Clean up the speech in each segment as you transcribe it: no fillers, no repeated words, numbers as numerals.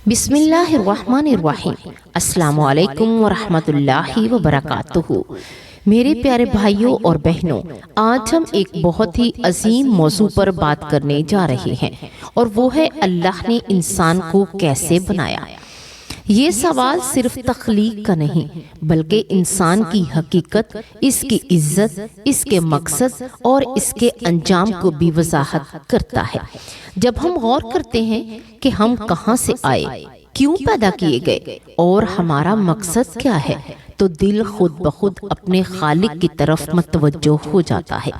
بسم اللہ الرحمن الرحیم۔ السلام علیکم ورحمۃ اللہ وبرکاتہ۔ میرے پیارے بھائیوں اور بہنوں، آج ہم ایک بہت ہی عظیم موضوع پر بات کرنے جا رہے ہیں، اور وہ ہے اللہ نے انسان کو کیسے بنایا۔ یہ سوال صرف تخلیق کا نہیں، بلکہ انسان کی حقیقت، اس کی عزت، اس کے مقصد اور اس کے انجام کو بھی وضاحت کرتا ہے۔ جب ہم غور کرتے ہیں کہ ہم کہاں سے آئے، کیوں پیدا کیے گئے اور ہمارا مقصد کیا ہے، تو دل خود بخود اپنے خالق کی طرف متوجہ ہو جاتا ہے۔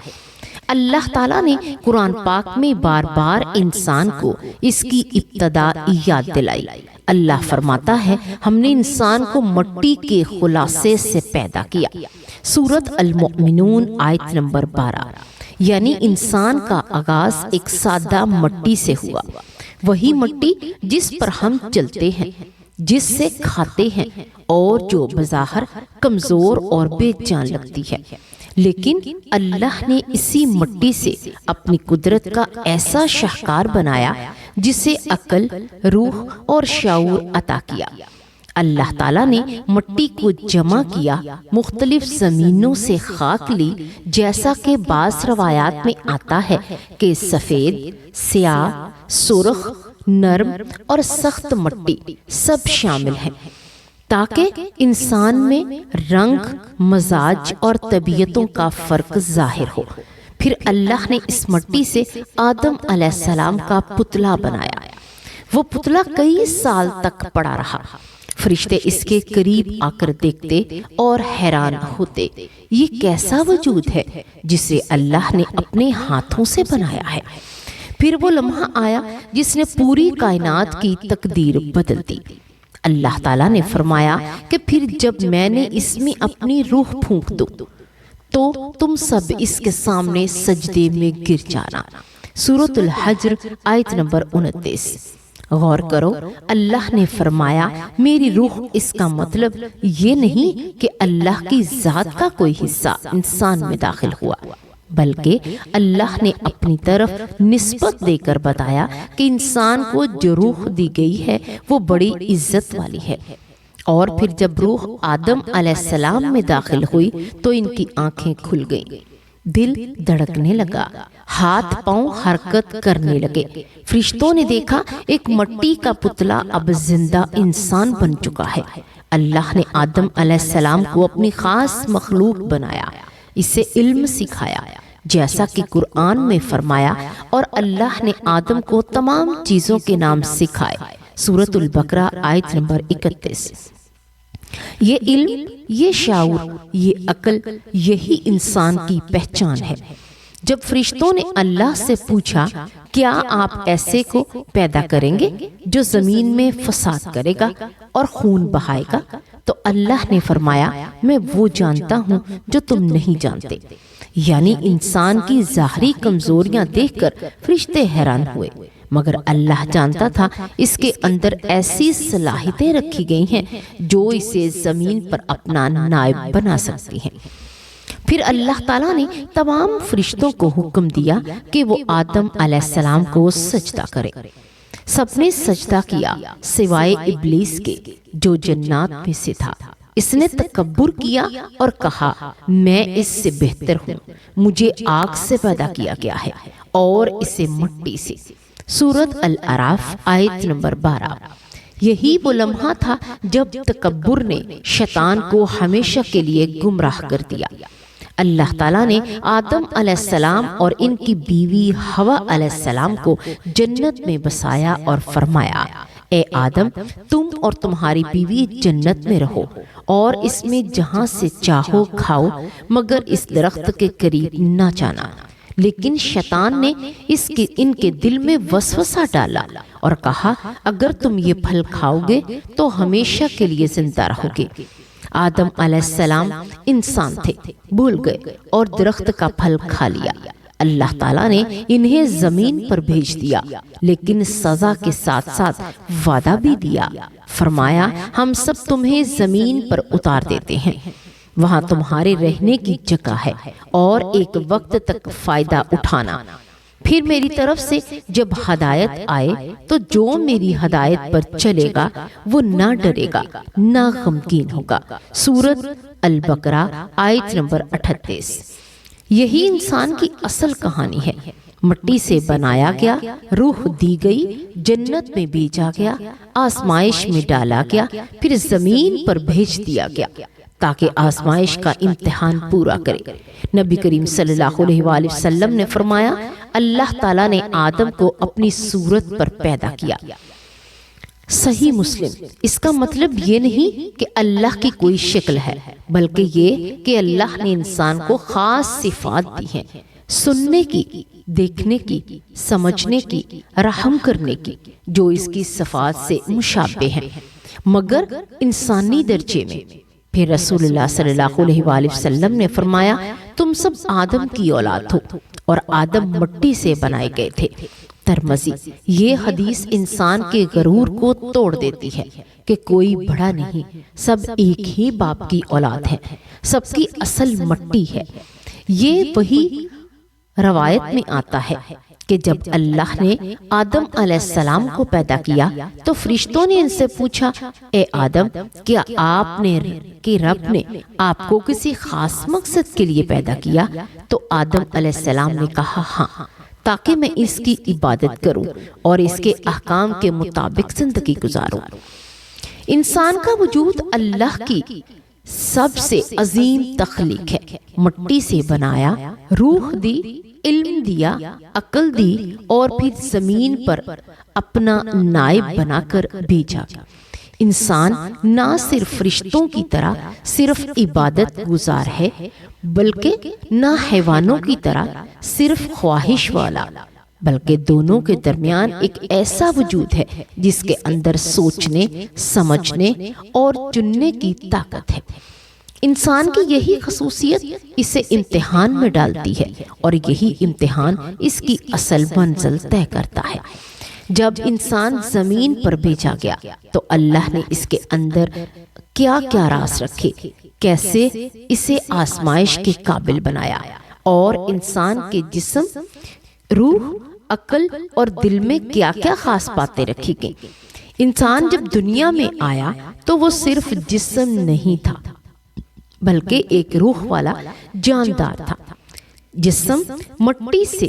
اللہ تعالیٰ نے قرآن پاک میں بار بار انسان کو اس کی ابتدا یاد دلائی۔ اللہ فرماتا ہے، ہم نے انسان کو مٹی کے خلاصے سے پیدا کیا۔ سورۃ المؤمنون آیت نمبر 12۔ یعنی انسان کا آغاز ایک سادہ مٹی سے ہوا، وہی مٹی جس پر ہم چلتے ہیں، جس سے کھاتے ہیں، اور جو بظاہر کمزور اور بے جان لگتی ہے، لیکن اللہ نے اسی مٹی سے اپنی قدرت کا ایسا شاہکار بنایا جسے عقل، روح اور شعور عطا کیا۔ اللہ تعالیٰ نے مٹی کو جمع کیا، مختلف زمینوں سے خاک لی، جیسا کہ بعض روایات میں آتا ہے کہ سفید، سیاہ، سرخ، نرم اور سخت مٹی سب شامل ہیں، تاکہ انسان میں رنگ، مزاج اور طبیعتوں کا فرق ظاہر ہو۔ پھر اللہ نے اس مٹی سے آدم علیہ السلام کا پتلا بنایا۔ وہ پتلا کئی سال تک پڑا رہا۔ فرشتے اس کے قریب آ کر دیکھتے اور حیران ہوتے، یہ کیسا وجود ہے جسے اللہ نے اپنے ہاتھوں سے بنایا ہے۔ پھر وہ لمحہ آیا جس نے پوری کائنات کی تقدیر بدل دی۔ اللہ تعالیٰ نے فرمایا کہ پھر جب میں نے اس میں اپنی روح پھونک دوں تو تم سب اس کے سامنے سجدے میں گر جانا۔ سورۃ الحجر آیت نمبر 29۔ غور کرو، اللہ نے فرمایا میری روح، اس کا مطلب یہ نہیں کہ اللہ کی ذات کا کوئی حصہ انسان میں داخل ہوا، بلکہ اللہ نے اپنی طرف نسبت دے کر بتایا کہ انسان کو جو روح دی گئی ہے وہ بڑی عزت والی ہے۔ اور پھر جب روح آدم علیہ السلام میں داخل ہوئی تو ان کی آنکھیں کھل گئیں، دل دھڑکنے لگا، ہاتھ پاؤں حرکت کرنے لگے۔ فرشتوں نے دیکھا ایک مٹی کا پتلا اب زندہ انسان بن چکا ہے۔ اللہ نے آدم علیہ السلام کو اپنی خاص مخلوق بنایا، اسے علم سکھایا، جیسا کہ قرآن میں فرمایا، اور اللہ نے آدم کو تمام چیزوں کے نام سکھائے۔ سورۃ البقرہ آیت نمبر 31۔ یہ علم، یہ شعور، یہ عقل، یہی انسان کی پہچان ہے۔ جب فرشتوں نے اللہ سے پوچھا، کیا آپ ایسے کو پیدا کریں گے جو زمین میں فساد کرے گا اور خون بہائے گا؟ تو اللہ نے فرمایا، میں وہ جانتا ہوں جو تم نہیں جانتے۔ یعنی انسان کی ظاہری کمزوریاں دیکھ کر فرشتے حیران ہوئے، مگر اللہ جانتا تھا اس کے اندر ایسی صلاحیتیں رکھی گئی ہیں جو اسے زمین پر اپنا نائب بنا سکتی ہیں۔ پھر اللہ تعالیٰ نے تمام فرشتوں کو حکم دیا کہ وہ آدم علیہ السلام کو سجدہ کرے۔ سب نے سجدہ کیا سوائے ابلیس کے، جو جنات میں سے تھا۔ اس نے تکبر کیا اور کہا، میں اس سے بہتر ہوں، مجھے آگ سے پیدا کیا گیا ہے اور اسے مٹی سے۔ سورۃ الاعراف آیت نمبر 12۔ یہی وہ لمحہ تھا جب تکبر نے شیطان کو ہمیشہ کے لیے گمراہ کر دیا۔ اللہ تعالیٰ نے آدم علیہ السلام اور ان کی بیوی حوا علیہ السلام کو جنت میں بسایا اور فرمایا، اے آدم، تم اور تمہاری بیوی جنت میں رہو اور اس میں جہاں سے چاہو کھاؤ، مگر اس درخت کے قریب نہ جانا۔ لیکن شیطان نے ان کے دل میں وسوسہ ڈالا اور کہا، اگر تم یہ پھل کھاؤ گے تو ہمیشہ کے لیے زندہ رہو گے۔ آدم علیہ السلام انسان تھے، بھول گئے اور درخت کا پھل کھا لیا۔ اللہ تعالیٰ نے انہیں زمین پر بھیج دیا، لیکن سزا کے ساتھ ساتھ وعدہ بھی دیا۔ فرمایا، ہم سب تمہیں زمین پر اتار دیتے ہیں، وہاں تمہارے رہنے کی جگہ ہے اور ایک وقت تک فائدہ اٹھانا، پھر میری طرف سے جب ہدایت آئے تو جو میری ہدایت پر چلے گا وہ نہ ڈرے گا نہ غمگین ہوگا۔ سورۃ البقرہ آیت نمبر 38۔ یہی انسان کی اصل کہانی ہے۔ مٹی سے بنایا گیا، روح دی گئی، جنت میں بھیجا گیا، آزمائش میں ڈالا گیا، پھر زمین پر بھیج دیا گیا تاکہ آزمائش کا امتحان پورا کرے۔ نبی کریم صلی اللہ علیہ وآلہ وسلم نے فرمایا، اللہ تعالیٰ نے آدم کو اپنی صورت پر پیدا کیا۔ صحیح مسلم۔ اس کا مطلب یہ نہیں کہ اللہ کی کوئی شکل ہے، بلکہ یہ کہ اللہ نے انسان کو خاص صفات دی ہیں، سننے کی، دیکھنے کی، سمجھنے کی، رحم کرنے کی، جو اس کی صفات سے مشابہ ہیں مگر انسانی درجے میں۔ پھر رسول اللہ صلی اللہ علیہ وآلہ وسلم نے فرمایا، تم سب آدم کی اولاد ہو اور آدم مٹی سے بنائے گئے تھے۔ ترمذی۔ یہ حدیث انسان کے غرور کو توڑ دیتی ہے کہ کوئی بڑا نہیں، سب ایک ہی باپ کی اولاد ہیں، سب کی اصل مٹی ہے۔ یہ وہی روایت میں آتا ہے کہ جب اللہ نے آدم علیہ السلام کو پیدا کیا تو فرشتوں نے ان سے پوچھا، اے آدم، کیا رب نے آپ کو کسی خاص مقصد کے لیے پیدا کیا؟ تو آدم علیہ السلام نے کہا، ہاں، تاکہ میں اس کی عبادت کروں اور اس کے احکام کے مطابق زندگی گزاروں۔ انسان کا وجود اللہ کی سب سے عظیم تخلیق ہے۔ مٹی سے بنایا، روح دی، علم دیا، عقل دی اور پھر زمین پر اپنا نائب بنا کر بھیجا۔ انسان نہ صرف فرشتوں کی طرح صرف عبادت گزار ہے، بلکہ نہ حیوانوں کی طرح صرف خواہش والا، بلکہ دونوں کے درمیان ایک ایسا وجود ہے جس کے اندر سوچنے، سمجھنے اور چننے کی طاقت ہے۔ انسان کی یہی خصوصیت اسے امتحان میں ڈالتی ہے اور یہی امتحان اس کی اصل منزل طے کرتا ہے۔ جب انسان زمین پر بھیجا گیا تو اللہ نے اس کے اندر کیا کیا راز رکھے، کیسے اسے آزمائش کے قابل بنایا اور انسان کے جسم، روح، عقل اور دل میں کیا کیا خاص باتیں رکھی گئیں۔ انسان جب دنیا میں آیا تو وہ صرف جسم نہیں تھا بلکہ ایک روح والا جاندار تھا۔ جسم مٹی سے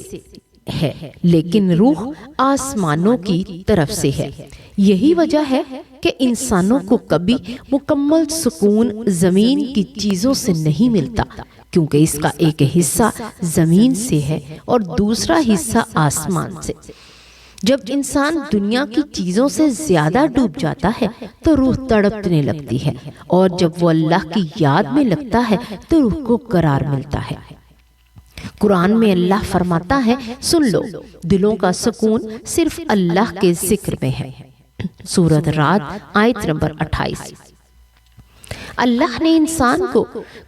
ہے لیکن روح آسمانوں کی طرف سے ہے۔ یہی وجہ ہے کہ انسانوں کو کبھی مکمل سکون زمین کی چیزوں سے نہیں ملتا، کیونکہ اس کا ایک حصہ زمین سے ہے اور دوسرا حصہ آسمان سے۔ جب انسان دنیا کی چیزوں سے زیادہ ڈوب جاتا ہے تو روح تڑپنے لگتی ہے، اور جب وہ اللہ کی یاد میں لگتا ہے تو روح کو قرار ملتا ہے۔ قرآن میں اللہ فرماتا ہے، سن لو، دلوں کا سکون صرف اللہ کے ذکر میں ہے۔ سورۃ رعد آیت نمبر 28۔ اللہ نے انسان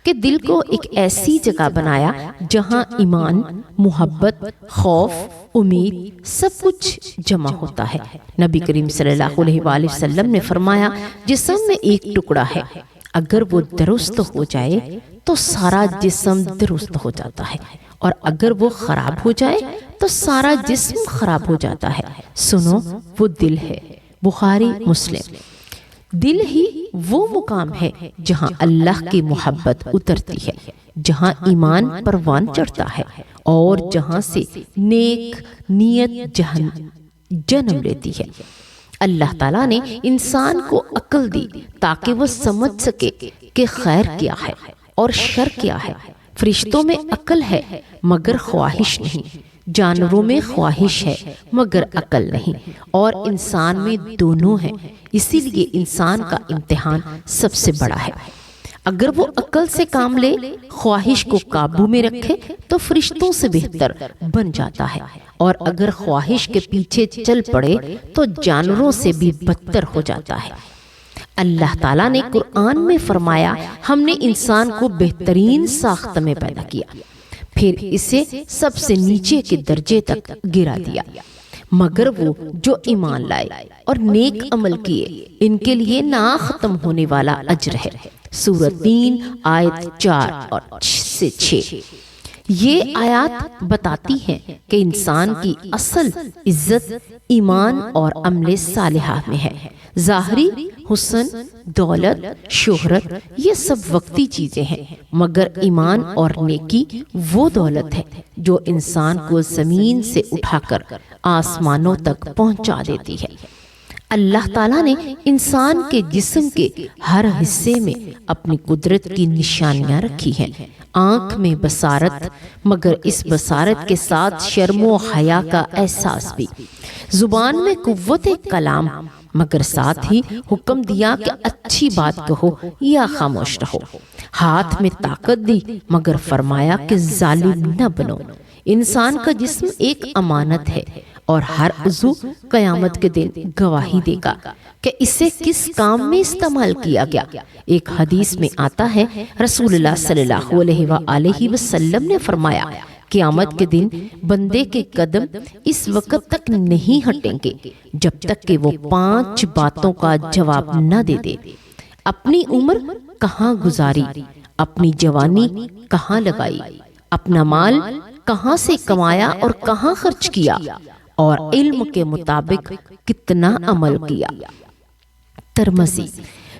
کے دل کو ایک ایسی جگہ بنایا جہاں ایمان، محبت، خوف، امید سب کچھ جمع ہوتا ہے۔ نبی کریم صلی اللہ علیہ وآلہ وسلم نے فرمایا، جسم میں ایک ٹکڑا ہے، اگر وہ درست ہو جائے تو سارا جسم درست ہو جاتا ہے، اور اگر وہ خراب ہو جائے تو سارا جسم خراب ہو جاتا ہے۔ سنو، وہ دل ہے۔ بخاری، مسلم۔ دل ہی وہ مقام ہے جہاں اللہ کی محبت اترتی ہے، جہاں ایمان پروان چڑھتا ہے اور جہاں سے نیک نیت جنم لیتی ہے۔ اللہ تعالیٰ نے انسان کو عقل دی تاکہ وہ سمجھ سکے کہ خیر کیا ہے اور شر کیا ہے۔ فرشتوں میں عقل ہے مگر خواہش نہیں، جانوروں میں خواہش ہے مگر عقل نہیں، اور انسان میں دونوں ہیں۔ اسی لیے انسان کا امتحان سب سے بڑا ہے۔ اگر وہ عقل سے کام لے، خواہش کو قابو میں رکھے تو فرشتوں سے بہتر بن جاتا ہے، اور اگر خواہش کے پیچھے چل پڑے تو جانوروں سے بھی بدتر ہو جاتا ہے۔ اللہ تعالیٰ نے قرآن میں فرمایا، ہم نے انسان کو بہترین ساخت میں پیدا کیا، پھر اسے سب سے نیچے کے درجے تک گرا دیا، مگر وہ جو ایمان لائے اور نیک عمل کیے ان کے لیے نہ ختم ہونے والا اجر ہے۔ سورۃ 3 آیت 4 سے 6۔ یہ آیات بتاتی ہیں کہ انسان کی اصل عزت ایمان اور عمل صالحہ میں ہے۔ ظاہری حسن، دولت، شہرت یہ سب وقتی چیزیں ہیں، مگر ایمان اور نیکی وہ دولت ہے جو انسان کو زمین سے اٹھا کر آسمانوں تک پہنچا دیتی ہے۔ اللہ تعالیٰ نے انسان کے جسم کے ہر حصے میں اپنی قدرت کی نشانیاں رکھی ہیں۔ آنکھ میں بصارت، مگر اس بصارت کے ساتھ شرم و حیا کا احساس بھی۔ زبان میں قوت کلام، مگر ساتھ ہی حکم دیا کہ اچھی بات کہو یا خاموش رہو۔ ہاتھ میں طاقت دی، مگر فرمایا کہ ظالم نہ بنو۔ انسان کا جسم ایک امانت ہے اور ہر عضو قیامت کے دن گواہی دے گا کہ اسے کس کام میں استعمال کیا گیا۔ ایک حدیث میں آتا ہے، رسول اللہ صلی اللہ علیہ وآلہ وسلم نے فرمایا، قیامت کے دن بندے کے قدم اس وقت تک نہیں ہٹیں گے جب تک کہ وہ 5 باتوں کا جواب نہ دے دے۔ اپنی عمر کہاں گزاری، اپنی جوانی کہاں لگائی، اپنا مال کہاں سے کمایا اور کہاں خرچ کیا، اور علم کے مطابق کتنا عمل کیا۔ ترمذی۔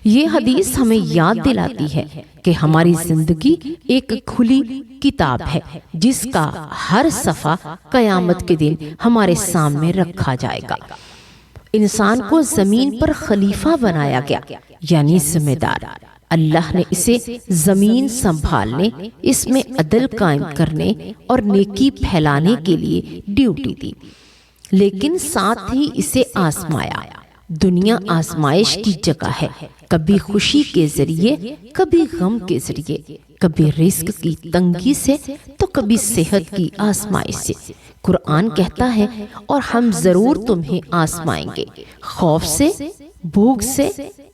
یہ حدیث ہمیں یاد دلاتی ہے کہ ہماری زندگی ایک کھلی کتاب ہے جس کا ہر صفحہ قیامت کے دن ہمارے سامنے رکھا جائے گا۔ انسان کو زمین پر خلیفہ بنایا گیا، یعنی ذمہ دار۔ اللہ نے اسے زمین سنبھالنے، اس میں عدل قائم کرنے اور نیکی پھیلانے کے لیے ڈیوٹی دی، لیکن ساتھ ہی اسے آزمایا۔ دنیا آزمائش کی جگہ ہے، کبھی خوشی کے ذریعے، کبھی غم کے ذریعے، کبھی رزق کی تنگی سے تو کبھی صحت کی آزمائش سے۔ قرآن کہتا ہے، اور ہم ضرور تمہیں آزمائیں گے، خوف سے، بھوک سے،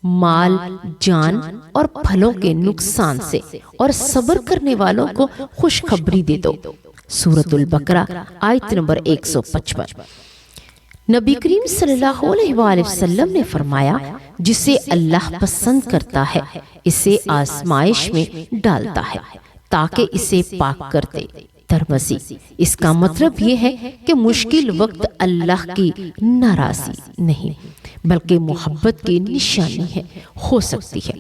مال، جان اور پھلوں کے نقصان سے، اور صبر کرنے والوں کو خوشخبری دے دو۔ سورۃ البقرہ آیت نمبر 155۔ نبی کریم صلی اللہ علیہ وآلہ وسلم نے فرمایا، جسے اللہ پسند کرتا ہے اسے آزمائش میں ڈالتا ہے تاکہ اسے پاک کر دے۔ ترمذی۔ اس کا مطلب یہ ہے کہ مشکل وقت اللہ کی ناراضی نہیں بلکہ محبت کی نشانی ہے، ہو سکتی ہے۔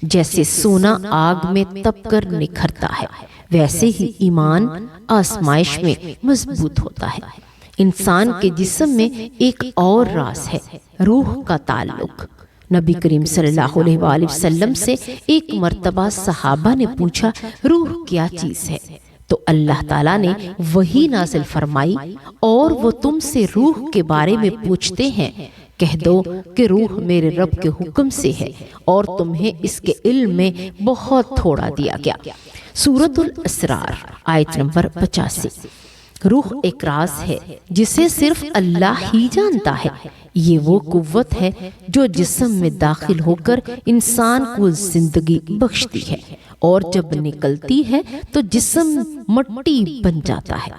جیسے سونا آگ میں تپ کر نکھرتا ہے، ویسے ہی ایمان آزمائش میں مضبوط ہوتا ہے۔ انسان کے جسم میں ایک اور راز ہے، روح کا تعلق۔ نبی کریم صلی اللہ علیہ وآلہ وسلم سے ایک مرتبہ صحابہ نے پوچھا، روح کیا چیز ہے؟ تو اللہ تعالیٰ نے وحی نازل فرمائی، اور وہ تم سے روح کے بارے میں پوچھتے ہیں، کہہ دو کہ روح میرے رب کے حکم سے ہے، اور تمہیں اس کے علم میں بہت تھوڑا دیا گیا۔ سورۃ الاسرار آیت نمبر 85۔ روح ایک راز ہے جسے صرف اللہ ہی جانتا ہے۔ یہ وہ قوت ہے جو جسم میں داخل ہو کر انسان کو زندگی بخشتی ہے، اور جب نکلتی ہے تو جسم مٹی بن جاتا ہے۔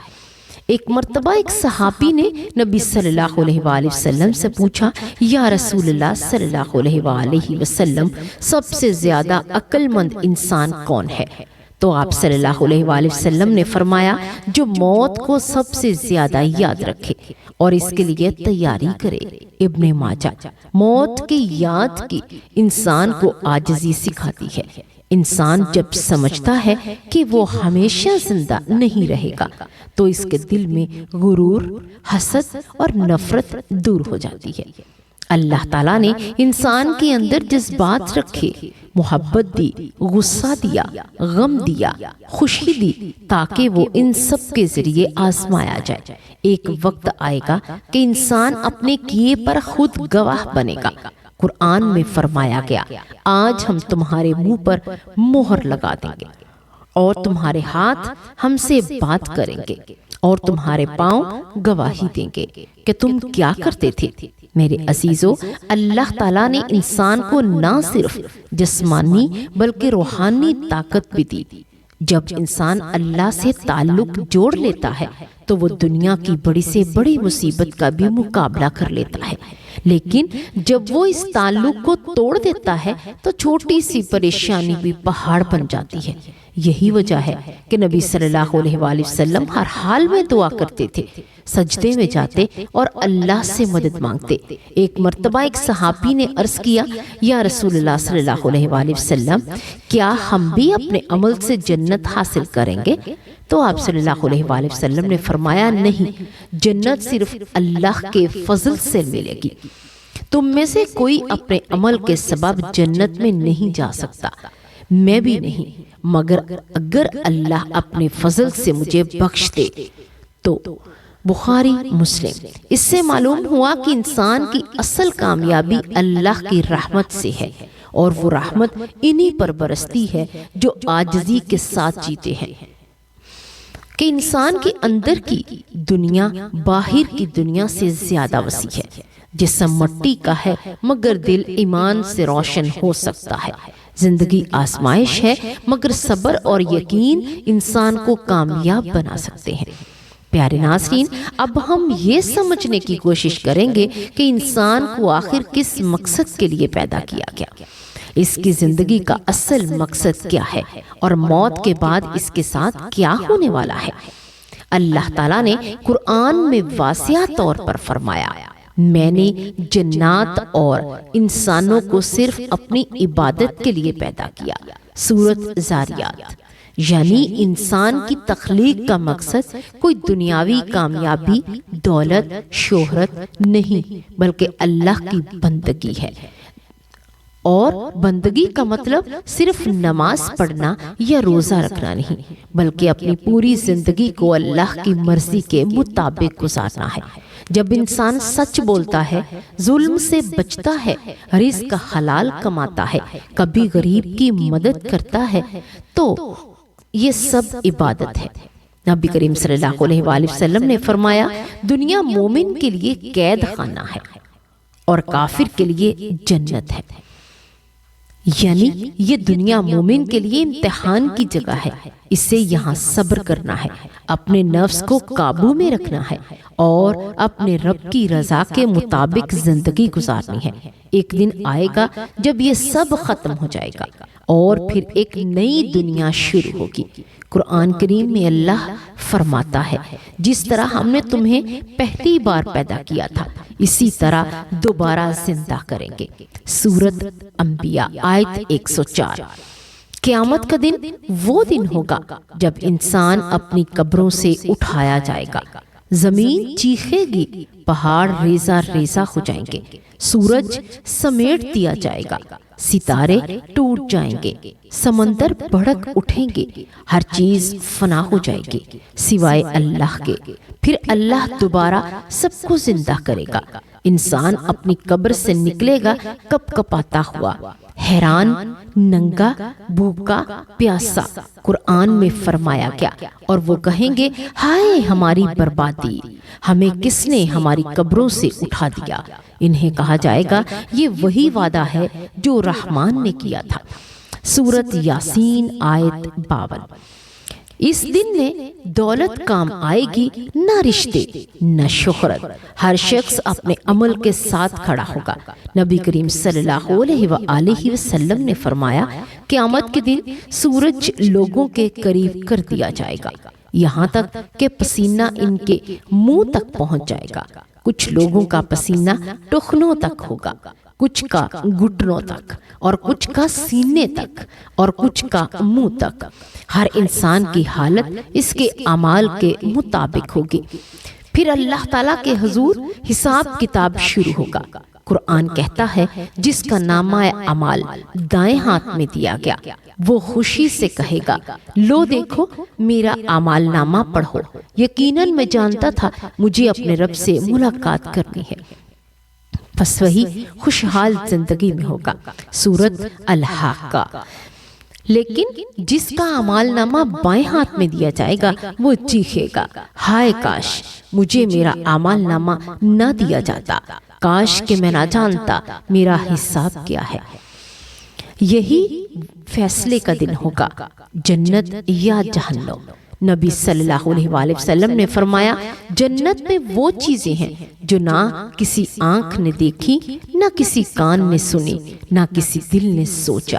ایک مرتبہ ایک صحابی نے نبی صلی اللہ علیہ وآلہ وسلم سے پوچھا، یا رسول اللہ صلی اللہ علیہ وآلہ وسلم، سب سے زیادہ عقل مند انسان کون ہے؟ تو آپ صلی اللہ علیہ وآلہ وسلم نے فرمایا، جو موت کو سب سے زیادہ یاد رکھے اور اس کے لیے تیاری کرے۔ ابن ماجہ۔ موت کی یاد کی انسان کو عاجزی سکھاتی ہے۔ انسان جب سمجھتا ہے کہ وہ ہمیشہ زندہ نہیں رہے گا تو اس کے دل میں غرور، حسد اور نفرت دور ہو جاتی ہے۔ اللہ تعالیٰ نے انسان کے اندر جذبات رکھے، محبت دی، غصہ دیا، غم دیا، خوشی دی، تاکہ وہ ان سب کے ذریعے آزمایا جائے۔ ایک وقت آئے گا کہ انسان اپنے کیے پر خود گواہ بنے گا۔ قرآن میں فرمایا گیا، آج ہم تمہارے منہ پر مہر لگا دیں گے، اور تمہارے ہاتھ ہم سے بات کریں گے، اور تمہارے پاؤں گواہی دیں گے کہ تم کیا کرتے تھے۔ میرے عزیزو، اللہ تعالیٰ نے انسان کو نہ صرف جسمانی بلکہ روحانی طاقت بھی دی۔ جب انسان اللہ سے تعلق جوڑ لیتا ہے تو وہ دنیا کی بڑی سے بڑی مصیبت کا بھی مقابلہ کر لیتا ہے، لیکن جب وہ اس تعلق کو توڑ دیتا ہے تو چھوٹی سی پریشانی بھی پہاڑ بن جاتی ہے۔ یہی وجہ ہے کہ نبی صلی اللہ علیہ وآلہ وسلم ہر حال میں دعا کرتے تھے، سجدے میں جاتے اور اللہ سے مدد مانگتے۔ ایک مرتبہ ایک صحابی نے عرض کیا، یا رسول اللہ صلی اللہ علیہ وآلہ وسلم، کیا ہم بھی اپنے عمل سے جنت حاصل کریں گے؟ تو آپ صلی اللہ علیہ وآلہ وسلم نے فرمایا، نہیں، جنت صرف اللہ کے فضل سے ملے گی۔ تم میں سے کوئی اپنے عمل کے سبب جنت میں نہیں جا سکتا، میں بھی نہیں، مگر اگر اللہ اپنے فضل سے مجھے بخش دے تو۔ بخاری مسلم۔ اس سے معلوم ہوا کہ انسان کی اصل کامیابی اللہ کی رحمت سے ہے، اور وہ رحمت انہی پر برستی ہے جو عاجزی کے ساتھ جیتے ہیں۔ کہ انسان کے اندر کی دنیا باہر کی دنیا سے زیادہ وسیع ہے۔ جسم مٹی کا ہے مگر دل ایمان سے روشن ہو سکتا ہے۔ زندگی آزمائش ہے مگر صبر اور یقین انسان کو کامیاب بنا سکتے ہیں۔ پیارے ناظرین، اب ہم یہ سمجھنے کی کوشش کریں گے کہ انسان کو آخر کس مقصد کے لیے پیدا کیا گیا، اس کی زندگی کا اصل مقصد کیا ہے، اور موت کے بعد اس کے ساتھ کیا ہونے والا ہے۔ اللہ تعالیٰ نے قرآن میں واضح طور پر فرمایا، میں نے جنات اور انسانوں کو صرف اپنی عبادت کے لیے پیدا کیا۔ سورۃ زاریات۔ یعنی انسان کی تخلیق کا مقصد کوئی دنیاوی کامیابی، دولت، شہرت نہیں، بلکہ اللہ کی بندگی ہے۔ اور بندگی کا مطلب صرف نماز پڑھنا یا روزہ رکھنا نہیں، بلکہ اپنی پوری زندگی کو اللہ کی مرضی کے مطابق گزارنا ہے۔ جب انسان سچ بولتا ہے، ظلم سے بچتا ہے، رزق حلال کماتا ہے، کبھی غریب کی مدد کرتا ہے، تو یہ سب عبادت ہے۔ نبی کریم صلی اللہ علیہ وآلہ وسلم نے فرمایا، دنیا مومن کے لیے قید خانہ ہے اور کافر کے لیے جنت ہے۔ یعنی یہ دنیا مومن کے لیے امتحان کی جگہ ہے، اسے یہاں صبر کرنا ہے، اپنے نفس کو قابو میں رکھنا ہے اور اپنے رب کی رضا کے مطابق زندگی گزارنی ہے۔ ایک دن آئے گا جب یہ سب ختم ہو جائے گا اور پھر ایک نئی دنیا شروع ہوگی۔ قرآن کریم میں اللہ فرماتا ہے، جس طرح ہم نے تمہیں پہلی بار پیدا کیا تھا، اسی طرح دوبارہ زندہ کریں گے۔ سورۃ انبیاء آیت 104۔ قیامت کا دن وہ دن ہوگا جب انسان اپنی قبروں سے اٹھایا جائے گا، زمین چیخے گی، پہاڑ ریزہ ریزہ ہو جائیں گے، سورج سمیٹ دیا جائے گا، ستارے ٹوٹ جائیں گے، سمندر بھڑک اٹھیں گے، ہر چیز فنا ہو جائے گی سوائے اللہ کے۔ پھر اللہ دوبارہ سب کو زندہ کرے گا۔ انسان اپنی قبر سے نکلے گا کپ کپاتا ہوا، حیران، ننگا، بھوکا، پیاسا۔ قرآن میں فرمایا گیا، اور وہ کہیں گے، ہائے ہماری بربادی، ہمیں کس نے ہماری قبروں سے اٹھا دیا۔ انہیں کہا جائے گا، یہ وہی وعدہ ہے جو رحمان نے کیا تھا۔ سورۃ یاسین آیت 52۔ اس دن میں دولت کام آئے گی، نہ رشتے، نہ شہرت، ہر شخص اپنے عمل کے ساتھ کھڑا ہوگا۔ نبی کریم صلی اللہ علیہ وآلہ وسلم نے فرمایا، قیامت کے دن سورج لوگوں کے قریب کر دیا جائے گا، یہاں تک کہ پسینہ ان کے منہ تک پہنچ جائے گا۔ کچھ لوگوں کا پسینہ ٹخنوں تک ہوگا، کچھ کا گھٹنوں تک، اور کچھ کا سینے تک، اور کچھ کا منہ تک۔ ہر انسان کی حالت اس کے اعمال کے مطابق ہوگی۔ پھر اللہ تعالیٰ کے حضور حساب کتاب شروع ہوگا۔ قرآن کہتا ہے، جس کا نامہ اعمال دائیں ہاتھ میں دیا گیا، وہ خوشی سے کہے گا، لو دیکھو میرا اعمال نامہ پڑھو، یقیناً میں جانتا تھا مجھے اپنے رب سے ملاقات کرنی ہے۔ پس وہی خوشحال زندگی میں ہوگا۔ سورۃ الحاقہ۔ لیکن جس کا اعمال نامہ بائیں ہاتھ میں دیا جائے گا، وہ چیخے گا، ہائے کاش مجھے میرا اعمال نامہ نہ دیا جاتا، کاش کہ میں نہ جانتا میرا حساب کیا ہے۔ یہی فیصلے کا دن ہوگا، جنت یا جہنم۔ نبی صلی اللہ علیہ وآلہ وسلم نے فرمایا، جنت میں وہ چیزیں ہیں جو نہ کسی آنکھ نے دیکھی، نہ کسی کان نے سنی، نہ کسی دل نے سوچا۔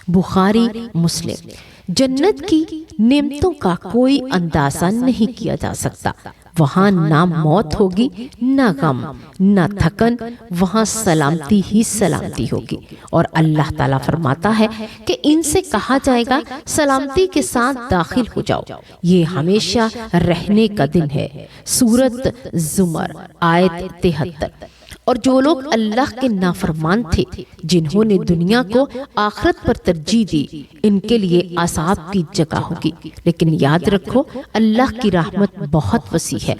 بخاری مسلم۔ جنت کی نعمتوں کا کوئی اندازہ نہیں کیا جا سکتا۔ وہاں نہ موت ہوگی، نہ غم، نہ تھکن، وہاں سلامتی ہی سلامتی ہوگی۔ اور اللہ تعالیٰ فرماتا ہے کہ ان سے کہا جائے گا سلامتی کے ساتھ داخل ہو جاؤ، یہ ہمیشہ رہنے کا دن ہے۔ سورۃ زمر آیت 73۔ اور جو لوگ اللہ کے نافرمان تھے، جنہوں نے دنیا کو آخرت پر ترجیح دی، ان کے لیے عذاب کی جگہ ہوگی۔ لیکن یاد رکھو اللہ کی رحمت بہت وسیع ہے۔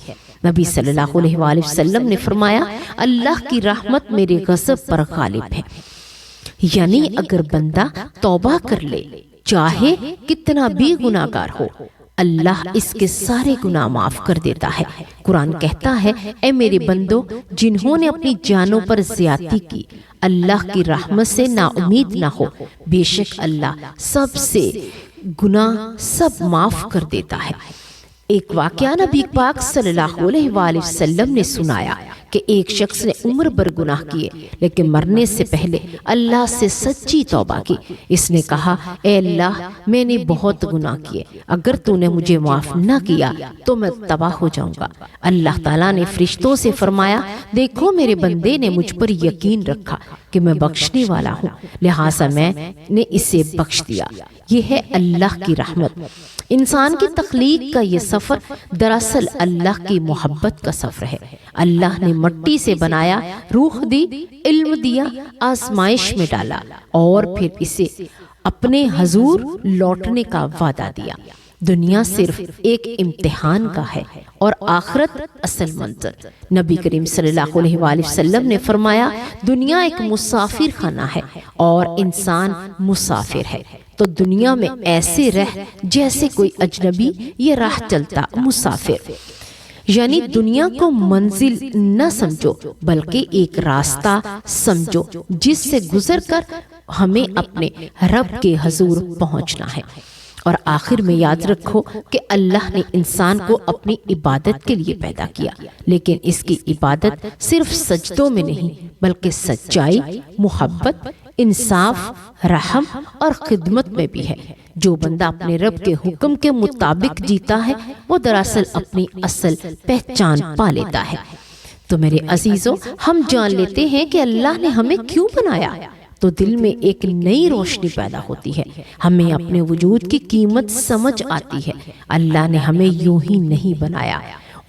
نبی صلی اللہ علیہ وآلہ وسلم نے فرمایا، اللہ کی رحمت میرے غضب پر غالب ہے۔ یعنی اگر بندہ توبہ کر لے، چاہے کتنا بھی گناہ گار ہو، اللہ اس کے سارے گناہ معاف کر دیتا ہے۔ قرآن کہتا ہے، اے میرے بندو، جنہوں نے اپنی جانوں پر زیادتی کی، اللہ کی رحمت سے نا امید نہ ہو، بے شک اللہ سب سے گناہ سب معاف کر دیتا ہے۔ ایک واقعہ نبی پاک صلی اللہ علیہ وآلہ وسلم نے سنایا کہ ایک شخص نے عمر بھر گناہ کیے، لیکن مرنے سے پہلے اللہ سے سچی توبہ کی۔ اس نے کہا، اے اللہ، میں نے بہت گناہ کیے، اگر تو نے مجھے معاف نہ کیا تو میں تباہ ہو جاؤں گا۔ اللہ تعالیٰ نے فرشتوں سے فرمایا، دیکھو میرے بندے نے مجھ پر یقین رکھا کہ میں بخشنے والا ہوں، لہٰذا میں نے اسے بخش دیا۔ یہ ہے اللہ کی رحمت۔ انسان کی تخلیق کا یہ سفر دراصل اللہ کی محبت کا سفر ہے۔ اللہ نے مٹی سے بنایا، روح دی، علم دیا، آزمائش میں ڈالا اور پھر اسے اپنے حضور لوٹنے کا وعدہ دیا۔ دنیا صرف ایک امتحان کا ہے اور آخرت اصل منزل۔ نبی کریم صلی اللہ علیہ وآلہ وسلم نے فرمایا، دنیا ایک مسافر خانہ ہے اور انسان مسافر ہے۔ تو دنیا میں ایسے رہ جیسے کوئی اجنبی یا راہ چلتا مسافر۔ یعنی دنیا کو منزل نہ سمجھو بلکہ ایک راستہ سمجھو جس سے گزر کر ہمیں اپنے رب کے حضور پہنچنا ہے۔ اور آخر میں یاد رکھو کہ اللہ نے انسان کو اپنی عبادت کے لیے پیدا کیا، لیکن اس کی عبادت صرف سجدوں میں نہیں بلکہ سچائی، محبت، انصاف، رحم اور خدمت میں بھی ہے۔ جو بندہ اپنے رب کے حکم کے مطابق جیتا ہے، وہ دراصل اپنی اصل پہچان پا لیتا ہے۔ تو میرے عزیزوں، ہم جان لیتے ہیں کہ اللہ نے ہمیں کیوں بنایا، تو دل میں ایک نئی روشنی پیدا ہوتی ہے، ہمیں اپنے وجود کی قیمت سمجھ آتی ہے۔ اللہ نے ہمیں یوں ہی نہیں بنایا،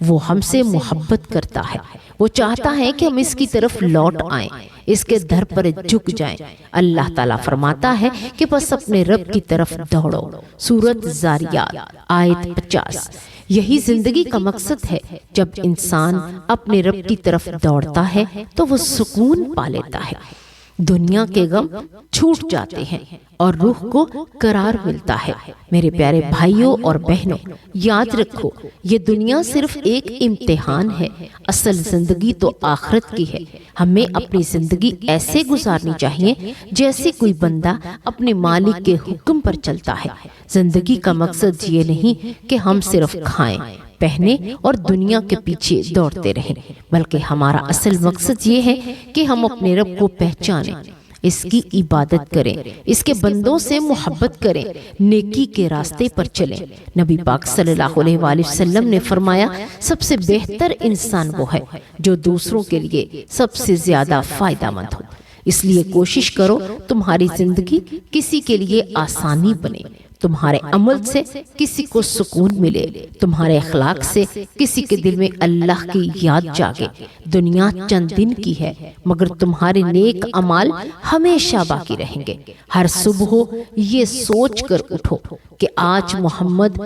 وہ ہم سے محبت کرتا ہے، وہ چاہتا ہے کہ ہم اس کی طرف لوٹ آئیں، اس کے در پر جھک جائیں۔ اللہ تعالیٰ فرماتا ہے کہ بس اپنے رب کی طرف دوڑو۔ سورۃ زاریات آیت 50۔ یہی زندگی کا مقصد ہے۔ جب انسان اپنے رب کی طرف دوڑتا ہے تو وہ سکون پا لیتا ہے، دنیا کے غم چھوٹ جاتے ہیں اور روح کو قرار ملتا ہے۔ میرے پیارے بھائیوں اور بہنوں، یاد رکھو یہ دنیا صرف ایک امتحان ہے، اصل زندگی تو آخرت کی ہے۔ ہمیں اپنی زندگی ایسے گزارنی چاہیے جیسے کوئی بندہ اپنے مالک کے حکم پر چلتا ہے۔ زندگی کا مقصد یہ نہیں کہ ہم صرف کھائیں، پہنے اور دنیا کے پیچھے دوڑتے رہیں، بلکہ ہمارا اصل مقصد یہ ہے کہ ہم اپنے رب کو پہچانیں، اس کی عبادت کریں، اس کے بندوں سے محبت کریں، نیکی کے راستے پر چلیں۔ نبی پاک صلی اللہ علیہ وآلہ وسلم نے فرمایا، سب سے بہتر انسان وہ ہے جو دوسروں کے لیے سب سے زیادہ فائدہ مند ہو۔ اس لیے کوشش کرو تمہاری زندگی کسی کے لیے آسانی بنے، تمہارے عمل سے کسی کو سکون ملے، تمہارے اخلاق سے کسی کے دل میں اللہ کی یاد جاگے۔ دنیا چند دن کی ہے مگر تمہارے نیک اعمال ہمیشہ باقی رہیں گے۔ ہر صبح یہ سوچ کر اٹھو کہ آج محمد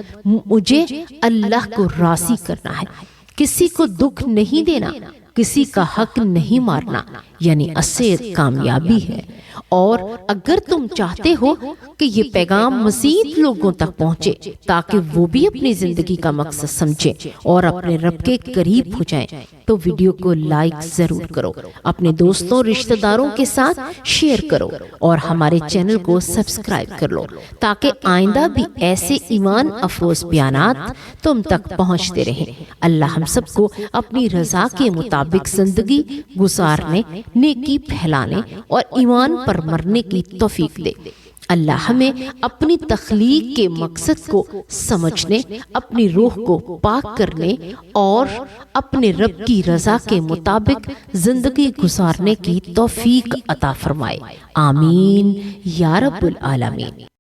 مجھے اللہ کو راضی کرنا ہے، کسی کو دکھ نہیں دینا، کسی کا حق نہیں مارنا، یعنی اصل کامیابی ہے۔ اور اگر تم چاہتے ہو کہ یہ پیغام مزید لوگوں تک پہنچے تاکہ وہ بھی اپنی زندگی کا مقصد سمجھیں اور اپنے رب کے قریب ہو جائیں، تو ویڈیو کو لائک ضرور کرو، اپنے دوستوں رشتہ داروں کے ساتھ شیئر کرو اور ہمارے چینل کو سبسکرائب کر لو تاکہ آئندہ بھی ایسے ایمان افروز بیانات تم تک پہنچتے رہیں۔ اللہ ہم سب کو اپنی رضا کے مطابق زندگی گزارنے، نیکی پھیلانے اور ایمان پر مرنے کی توفیق دے۔ اللہ ہمیں اپنی تخلیق کے مقصد کو سمجھنے، اپنی روح کو پاک کرنے اور اپنے رب کی رضا کے مطابق زندگی گزارنے کی توفیق عطا فرمائے۔ آمین یا رب العالمین۔